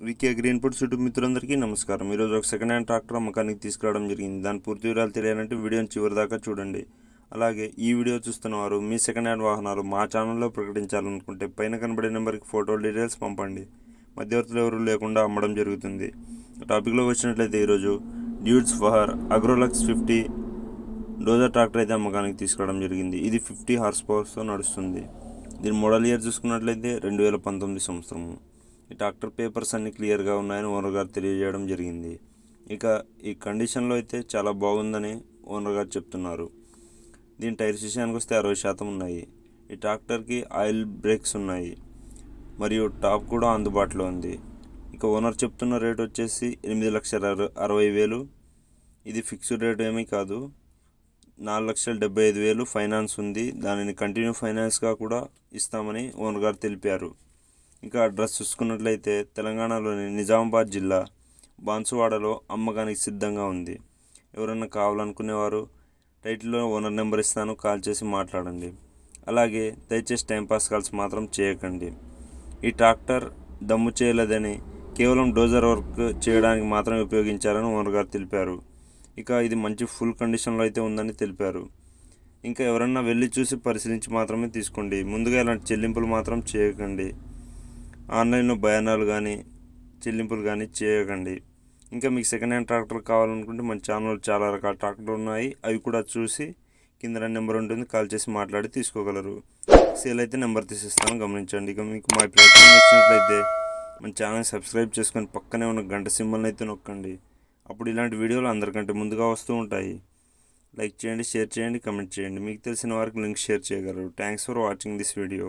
VK Agri Inputs YouTube మిత్రులందరికీ నమస్కారం. ఈరోజు ఒక సెకండ్ హ్యాండ్ ట్రాక్టర్ అమ్మకానికి తీసుకురావడం జరిగింది. దాని పూర్తి వివరాలు తెలియాలంటే వీడియోని చివరి దాకా చూడండి. అలాగే ఈ వీడియో చూస్తున్నవారు మీ సెకండ్ హ్యాండ్ వాహనాలు మా ఛానల్లో ప్రకటించాలనుకుంటే పైన కనబడే నెంబర్కి ఫోటో డీటెయిల్స్ పంపండి. మధ్యవర్తులు ఎవరు లేకుండా అమ్మడం జరుగుతుంది. టాపిక్లోకి వచ్చినట్లయితే ఈరోజు డ్యూడ్స్ ఫర్ అగ్రోలక్స్ 50 డోజర్ ట్రాక్టర్ అయితే అమ్మకానికి తీసుకురావడం జరిగింది. ఇది 50 హార్స్ పవర్స్తో నడుస్తుంది. దీని మోడల్ ఇయర్ చూసుకున్నట్లయితే 2019 సంవత్సరము. ఈ ట్రాక్టర్ పేపర్స్ అన్నీ క్లియర్గా ఉన్నాయని ఓనర్ గారు తెలియజేయడం జరిగింది. ఇక ఈ కండిషన్లో అయితే చాలా బాగుందని ఓనర్ గారు చెప్తున్నారు. దీని టైర్స్ విషయానికి వస్తే 60% ఉన్నాయి. ఈ ట్రాక్టర్కి ఆయిల్ బ్రేక్స్ ఉన్నాయి మరియు టాప్ కూడా అందుబాటులో ఉంది. ఇక ఓనర్ చెప్తున్న రేట్ వచ్చేసి 8,60,000. ఇది ఫిక్స్డ్ రేట్ ఏమీ కాదు. 4,75,000 ఫైనాన్స్ ఉంది. దానిని కంటిన్యూ ఫైనాన్స్గా కూడా ఇస్తామని ఓనర్ గారు తెలిపారు. ఇంకా అడ్రస్ చూసుకున్నట్లయితే తెలంగాణలోని నిజామాబాద్ జిల్లా బాన్సువాడలో అమ్మకానికి సిద్ధంగా ఉంది. ఎవరన్నా కావాలనుకునేవారు టైటిల్లో ఓనర్ నెంబర్ ఇస్తాను, కాల్ చేసి మాట్లాడండి. అలాగే దయచేసి టైంపాస్ కాల్స్ మాత్రం చేయకండి. ఈ ట్రాక్టర్ దమ్ము చేయలేదని కేవలం డోజర్ వర్క్ చేయడానికి మాత్రమే ఉపయోగించారని ఓనర్ గారు తెలిపారు. ఇక ఇది మంచి ఫుల్ కండిషన్లో అయితే ఉందని తెలిపారు. ఇంకా ఎవరన్నా వెళ్ళి చూసి పరిశీలించి మాత్రమే తీసుకోండి. ముందుగా ఇలాంటి చెల్లింపులు మాత్రం చేయకండి. ఆన్లైన్లో బయానాలు కానీ చెల్లింపులు కానీ చేయకండి. ఇంకా మీకు సెకండ్ హ్యాండ్ ట్రాక్టర్ కావాలనుకుంటే మన ఛానల్లో చాలా రకాల ట్రాక్టర్లు ఉన్నాయి. అవి కూడా చూసి కింద నెంబర్ ఉంటుంది, కాల్ చేసి మాట్లాడి తీసుకోగలరు. సేల్ అయితే నెంబర్ తీసిస్తాను, గమనించండి. ఇక మీకు మా ప్రయత్నం నచ్చినట్లయితే మన ఛానల్ సబ్స్క్రైబ్ చేసుకొని పక్కనే ఉన్న గంట సింబల్ని అయితే నొక్కండి. అప్పుడు ఇలాంటి వీడియోలు అందరికంటే ముందుగా వస్తూ ఉంటాయి. లైక్ చేయండి, షేర్ చేయండి, కమెంట్ చేయండి. మీకు తెలిసిన వారికి లింక్ షేర్ చేయగలరు. Thanks for watching this video.